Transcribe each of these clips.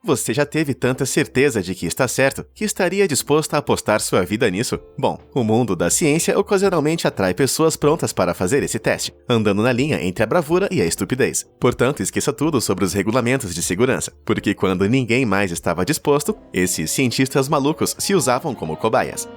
Você já teve tanta certeza de que está certo que estaria disposto a apostar sua vida nisso? Bom, o mundo da ciência ocasionalmente atrai pessoas prontas para fazer esse teste, andando na linha entre a bravura e a estupidez. Portanto, esqueça tudo sobre os regulamentos de segurança, porque quando ninguém mais estava disposto, esses cientistas malucos se usavam como cobaias.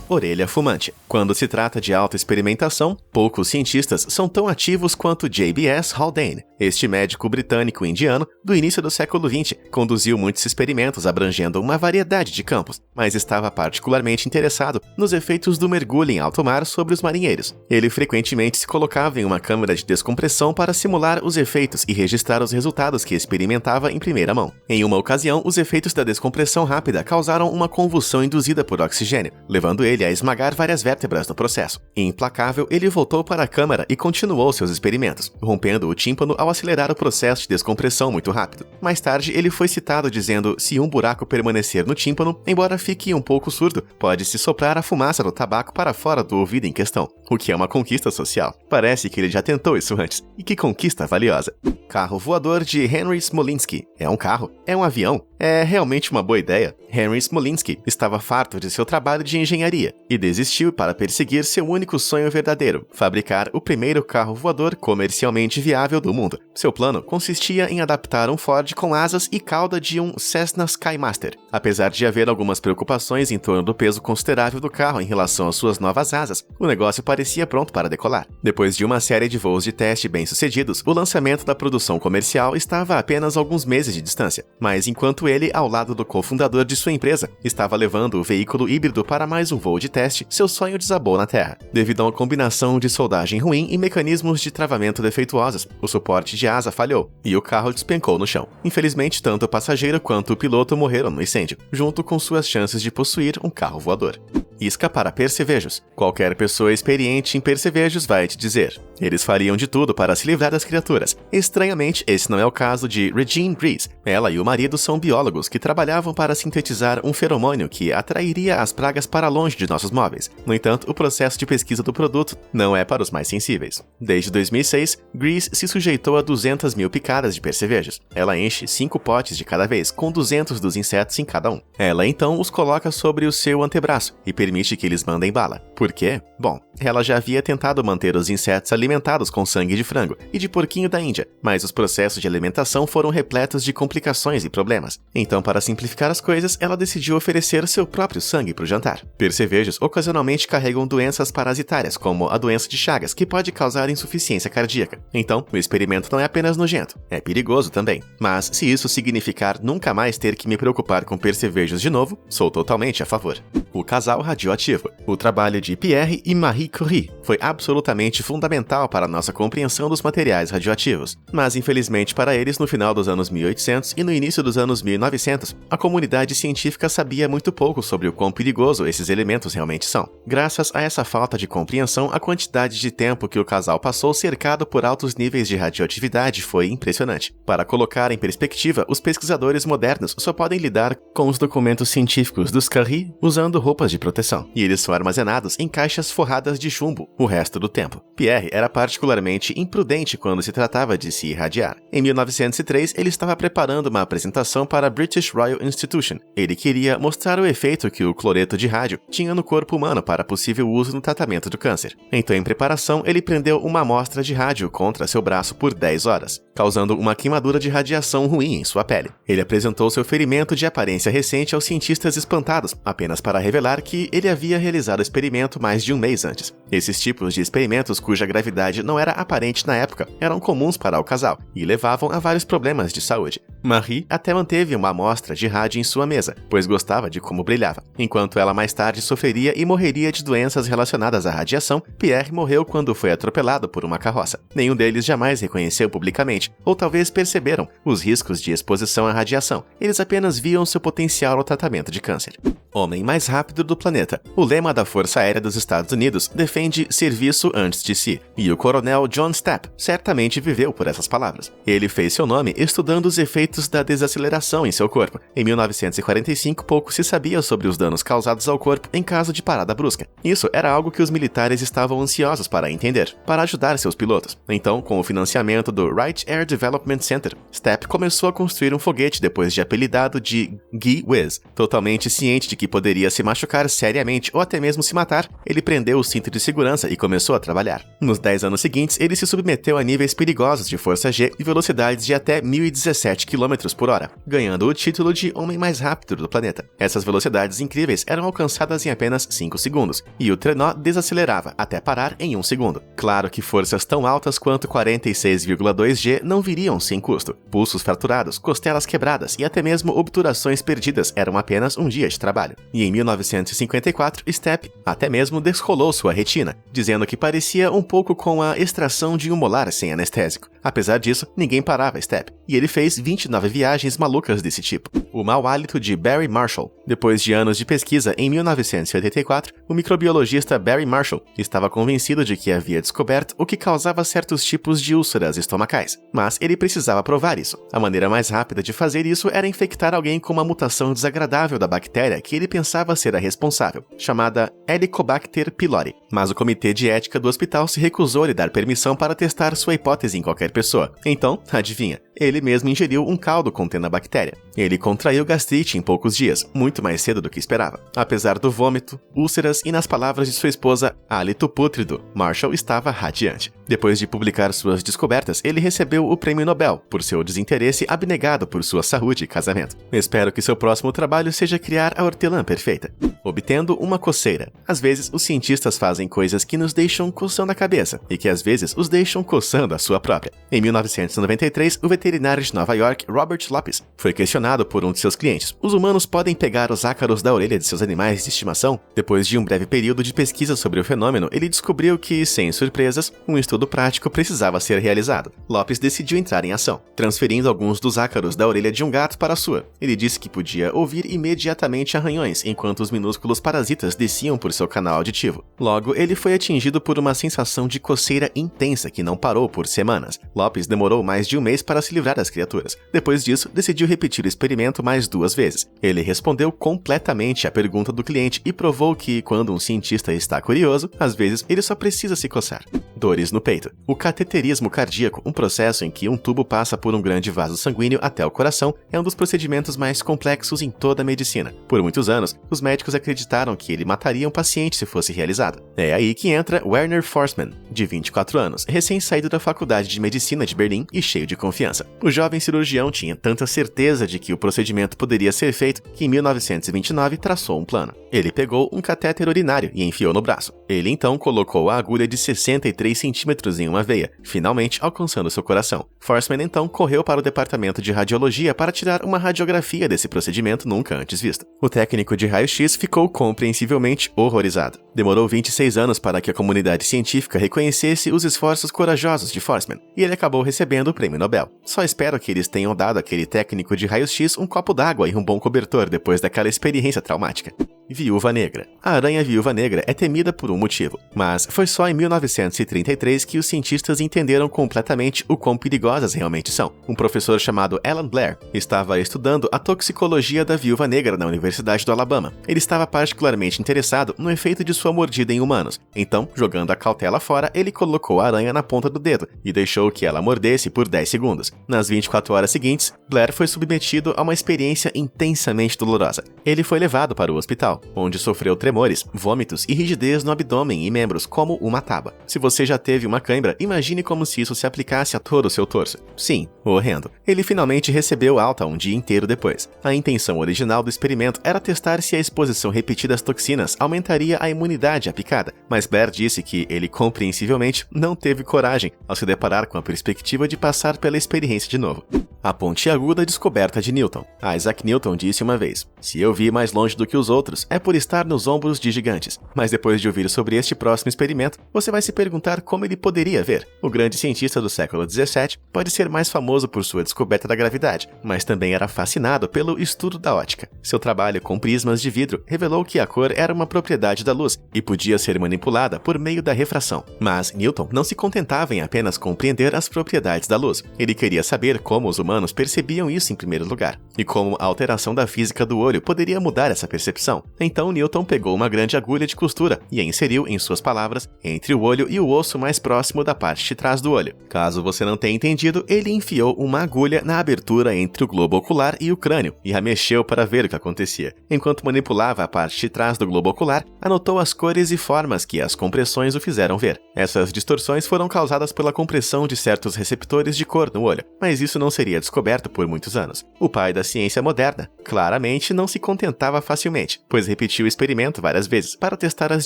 Orelha fumante. Quando se trata de autoexperimentação, poucos cientistas são tão ativos quanto J.B.S. Haldane. Este médico britânico-indiano, do início do século XX, conduziu muitos experimentos abrangendo uma variedade de campos, mas estava particularmente interessado nos efeitos do mergulho em alto mar sobre os marinheiros. Ele frequentemente se colocava em uma câmara de descompressão para simular os efeitos e registrar os resultados que experimentava em primeira mão. Em uma ocasião, os efeitos da descompressão rápida causaram uma convulsão induzida por oxigênio, levando ele a esmagar várias vértebras no processo. Implacável, ele voltou para a câmara e continuou seus experimentos, rompendo o tímpano ao acelerar o processo de descompressão muito rápido. Mais tarde, ele foi citado dizendo: se um buraco permanecer no tímpano, embora fique um pouco surdo, pode-se soprar a fumaça do tabaco para fora do ouvido em questão, o que é uma conquista social. Parece que ele já tentou isso antes, e que conquista valiosa. Carro voador de Henry Smolinski. É um carro? É um avião? É realmente uma boa ideia. Henry Smolinski estava farto de seu trabalho de engenharia e desistiu para perseguir seu único sonho verdadeiro, fabricar o primeiro carro voador comercialmente viável do mundo. Seu plano consistia em adaptar um Ford com asas e cauda de um Cessna Skymaster. Apesar de haver algumas preocupações em torno do peso considerável do carro em relação às suas novas asas, o negócio parecia pronto para decolar. Depois de uma série de voos de teste bem-sucedidos, o lançamento da produção comercial estava a apenas alguns meses de distância, mas enquanto ele, ao lado do cofundador de sua empresa, estava levando o veículo híbrido para mais um voo de teste, seu sonho desabou na Terra. Devido a uma combinação de soldagem ruim e mecanismos de travamento defeituosos, o suporte de asa falhou, e o carro despencou no chão. Infelizmente, tanto o passageiro quanto o piloto morreram no incêndio, junto com suas chances de possuir um carro voador. Isca para percevejos. Qualquer pessoa experiente em percevejos vai te dizer: eles fariam de tudo para se livrar das criaturas. Estranhamente, esse não é o caso de Regine Breeze. Ela e o marido são biólogos que trabalhavam para sintetizar um feromônio que atrairia as pragas para longe de nossos móveis. No entanto, o processo de pesquisa do produto não é para os mais sensíveis. Desde 2006, Breeze se sujeitou a 200 mil picadas de percevejos. Ela enche 5 potes de cada vez, com 200 dos insetos em cada um. Ela então os coloca sobre o seu antebraço e permite que eles mandem bala. Por quê? Bom, ela já havia tentado manter os insetos alimentados com sangue de frango e de porquinho da Índia, mas os processos de alimentação foram repletos de complicações e problemas. Então, para simplificar as coisas, ela decidiu oferecer seu próprio sangue para o jantar. Percevejos ocasionalmente carregam doenças parasitárias, como a doença de Chagas, que pode causar insuficiência cardíaca. Então, o experimento não é apenas nojento, é perigoso também. Mas, se isso significar nunca mais ter que me preocupar com percevejos de novo, sou totalmente a favor. O casal radioativo. O trabalho de Pierre e Marie Curie foi absolutamente fundamental para a nossa compreensão dos materiais radioativos. Mas, infelizmente para eles, no final dos anos 1800 e no início dos anos 1900, a comunidade científica sabia muito pouco sobre o quão perigoso esses elementos realmente são. Graças a essa falta de compreensão, a quantidade de tempo que o casal passou cercado por altos níveis de radioatividade foi impressionante. Para colocar em perspectiva, os pesquisadores modernos só podem lidar com os documentos científicos dos Curie usando roupas de proteção, e eles são armazenados em caixas forradas de chumbo o resto do tempo. Pierre era particularmente imprudente quando se tratava de se irradiar. Em 1903, ele estava preparando uma apresentação para a British Royal Institution. Ele queria mostrar o efeito que o cloreto de rádio tinha no corpo humano para possível uso no tratamento do câncer. Então, em preparação, ele prendeu uma amostra de rádio contra seu braço por 10 horas, causando uma queimadura de radiação ruim em sua pele. Ele apresentou seu ferimento de aparência recente aos cientistas espantados, apenas para revelar que ele havia realizado o experimento mais de um mês antes. Esses tipos de experimentos cuja gravidade não era aparente na época eram comuns para o casal e levavam a vários problemas de saúde. Marie até manteve uma amostra de rádio em sua mesa, pois gostava de como brilhava. Enquanto ela mais tarde sofreria e morreria de doenças relacionadas à radiação, Pierre morreu quando foi atropelado por uma carroça. Nenhum deles jamais reconheceu publicamente, ou talvez perceberam, os riscos de exposição à radiação. Eles apenas viam seu potencial no tratamento de câncer. homem mais rápido do planeta. O lema da Força Aérea dos Estados Unidos defende serviço antes de si, e o coronel John Stapp certamente viveu por essas palavras. Ele fez seu nome estudando os efeitos da desaceleração em seu corpo. Em 1945, pouco se sabia sobre os danos causados ao corpo em caso de parada brusca. Isso era algo que os militares estavam ansiosos para entender, para ajudar seus pilotos. Então, com o financiamento do Wright Air Development Center, Stapp começou a construir um foguete depois de apelidado de Gee Whiz. Totalmente ciente de que poderia se machucar seriamente ou até mesmo se matar, ele prendeu o cinto de segurança e começou a trabalhar. Nos 10 anos seguintes, ele se submeteu a níveis perigosos de força G e velocidades de até 1.017 km por hora, ganhando o título de homem mais rápido do planeta. Essas velocidades incríveis eram alcançadas em apenas 5 segundos, e o trenó desacelerava até parar em 1 segundo. Claro que forças tão altas quanto 46,2 G não viriam sem custo. Pulsos fraturados, costelas quebradas e até mesmo obturações perdidas eram apenas um dia de trabalho. E em 1954, Stapp até mesmo descolou sua retina, dizendo que parecia um pouco com a extração de um molar sem anestésico. Apesar disso, ninguém parava Stapp, e ele fez 29 viagens malucas desse tipo. O mau hálito de Barry Marshall. Depois de anos de pesquisa, em 1984, o microbiologista Barry Marshall estava convencido de que havia descoberto o que causava certos tipos de úlceras estomacais, mas ele precisava provar isso. A maneira mais rápida de fazer isso era infectar alguém com uma mutação desagradável da bactéria que ele pensava ser a responsável, chamada Helicobacter pylori. Mas o comitê de ética do hospital se recusou a lhe dar permissão para testar sua hipótese em qualquer pessoa. Então, adivinha? Ele mesmo ingeriu um caldo contendo a bactéria. Ele contraiu gastrite em poucos dias, muito mais cedo do que esperava. Apesar do vômito, úlceras e, nas palavras de sua esposa, hálito pútrido, Marshall estava radiante. Depois de publicar suas descobertas, ele recebeu o Prêmio Nobel por seu desinteresse abnegado por sua saúde e casamento. Espero que seu próximo trabalho seja criar a hortelã perfeita. Obtendo uma coceira. Às vezes, os cientistas fazem coisas que nos deixam coçando a cabeça, e que às vezes os deixam coçando a sua própria. Em 1993, o veterinário de Nova York, Robert Lopes, foi questionado por um de seus clientes. Os humanos podem pegar os ácaros da orelha de seus animais de estimação? Depois de um breve período de pesquisa sobre o fenômeno, ele descobriu que, sem surpresas, um estudo prático precisava ser realizado. Lopes decidiu entrar em ação, transferindo alguns dos ácaros da orelha de um gato para a sua. Ele disse que podia ouvir imediatamente arranhões enquanto os minúsculos parasitas desciam por seu canal auditivo. Logo, ele foi atingido por uma sensação de coceira intensa que não parou por semanas. Lopes demorou mais de um mês para se livrar das criaturas. Depois disso, decidiu repetir o experimento mais 2 vezes. Ele respondeu completamente à pergunta do cliente e provou que, quando um cientista está curioso, às vezes ele só precisa se coçar. Dores no peito. O cateterismo cardíaco, um processo em que um tubo passa por um grande vaso sanguíneo até o coração, é um dos procedimentos mais complexos em toda a medicina. Por muitos anos, os médicos acreditaram que ele mataria um paciente se fosse realizado. É aí que entra Werner Forssmann, de 24 anos, recém-saído da Faculdade de Medicina de Berlim e cheio de confiança. O jovem cirurgião tinha tanta certeza de que o procedimento poderia ser feito que em 1929 traçou um plano. Ele pegou um catéter urinário e enfiou no braço. Ele então colocou a agulha de 63 centímetros em uma veia, finalmente alcançando seu coração. Forssmann então correu para o departamento de radiologia para tirar uma radiografia desse procedimento nunca antes visto. O técnico de raio-x ficou compreensivelmente horrorizado. Demorou 26 anos para que a comunidade científica reconhecesse os esforços corajosos de Forssmann, e ele acabou recebendo o Prêmio Nobel. Só espero que eles tenham dado àquele técnico de raio-x um copo d'água e um bom cobertor depois daquela experiência traumática. Viúva Negra. A aranha Viúva Negra é temida por um motivo, mas foi só em 1933 que os cientistas entenderam completamente o quão perigosas realmente são. Um professor chamado Alan Blair estava estudando a toxicologia da Viúva Negra na Universidade do Alabama. Ele estava particularmente interessado no efeito de sua mordida em humanos. Então, jogando a cautela fora, ele colocou a aranha na ponta do dedo e deixou que ela mordesse por 10 segundos. Nas 24 horas seguintes, Blair foi submetido a uma experiência intensamente dolorosa. Ele foi levado para o hospital, onde sofreu tremores, vômitos e rigidez no abdômen e membros, como uma tábua. Se você já teve uma cãibra, imagine como se isso se aplicasse a todo o seu torso. Sim, horrendo. Ele finalmente recebeu alta um dia inteiro depois. A intenção original do experimento era testar se a exposição repetida às toxinas aumentaria a imunidade à picada, mas Blair disse que ele compreensivelmente não teve coragem ao se deparar com a perspectiva de passar pela experiência de novo. A pontiaguda descoberta de Newton. Isaac Newton disse uma vez: "Se eu vi mais longe do que os outros, é por estar nos ombros de gigantes." Mas depois de ouvir sobre este próximo experimento, você vai se perguntar como ele poderia ver. O grande cientista do século XVII pode ser mais famoso por sua descoberta da gravidade, mas também era fascinado pelo estudo da ótica. Seu trabalho com prismas de vidro revelou que a cor era uma propriedade da luz e podia ser manipulada por meio da refração. Mas Newton não se contentava em apenas compreender as propriedades da luz. Ele queria saber como os humanos percebiam isso em primeiro lugar, e como a alteração da física do olho poderia mudar essa percepção. Então Newton pegou uma grande agulha de costura e a inseriu, em suas palavras, entre o olho e o osso mais próximo da parte de trás do olho. Caso você não tenha entendido, ele enfiou uma agulha na abertura entre o globo ocular e o crânio e a mexeu para ver o que acontecia. Enquanto manipulava a parte de trás do globo ocular, anotou as cores e formas que as compressões o fizeram ver. Essas distorções foram causadas pela compressão de certos receptores de cor no olho, mas isso não seria descoberto por muitos anos. O pai da ciência moderna claramente não se contentava facilmente, pois repetiu o experimento várias vezes para testar as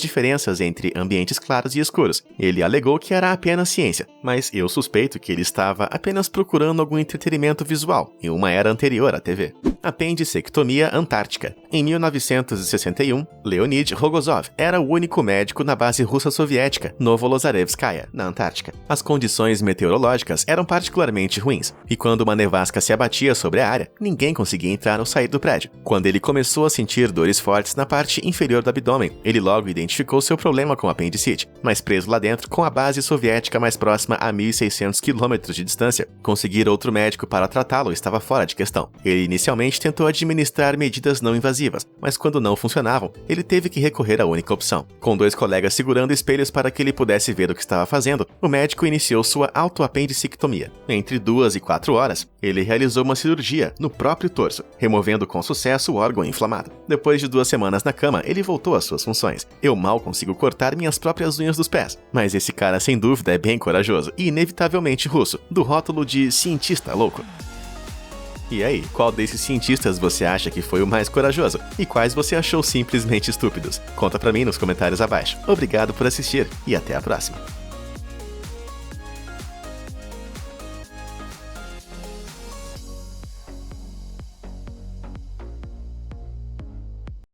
diferenças entre ambientes claros e escuros. Ele alegou que era apenas ciência, mas eu suspeito que ele estava apenas procurando algum entretenimento visual em uma era anterior à TV. Apendicectomia Antártica. Em 1961, Leonid Rogozov era o único médico na base russa soviética Novolozarevskaya, na Antártica. As condições meteorológicas eram particularmente ruins, e quando uma nevasca se abatia sobre a área, ninguém conseguia entrar ou sair do prédio. Quando ele começou a sentir dores fortes na parte inferior do abdômen, ele logo identificou seu problema com apendicite, mas preso lá dentro com a base soviética mais próxima a 1.600 km de distância, conseguir outro médico para tratá-lo estava fora de questão. Ele inicialmente tentou administrar medidas não invasivas, mas quando não funcionavam, ele teve que recorrer à única opção. Com 2 colegas segurando espelhos para que ele pudesse ver o que estava fazendo, o médico iniciou sua autoapendicectomia. Entre 2 e 4 horas, ele realizou uma cirurgia no próprio torso, removendo com sucesso o órgão inflamado. Depois de 2 semanas na cama, ele voltou às suas funções. Eu mal consigo cortar minhas próprias unhas dos pés. Mas esse cara sem dúvida é bem corajoso e inevitavelmente russo, do rótulo de cientista louco. E aí, qual desses cientistas você acha que foi o mais corajoso? E quais você achou simplesmente estúpidos? Conta pra mim nos comentários abaixo. Obrigado por assistir e até a próxima.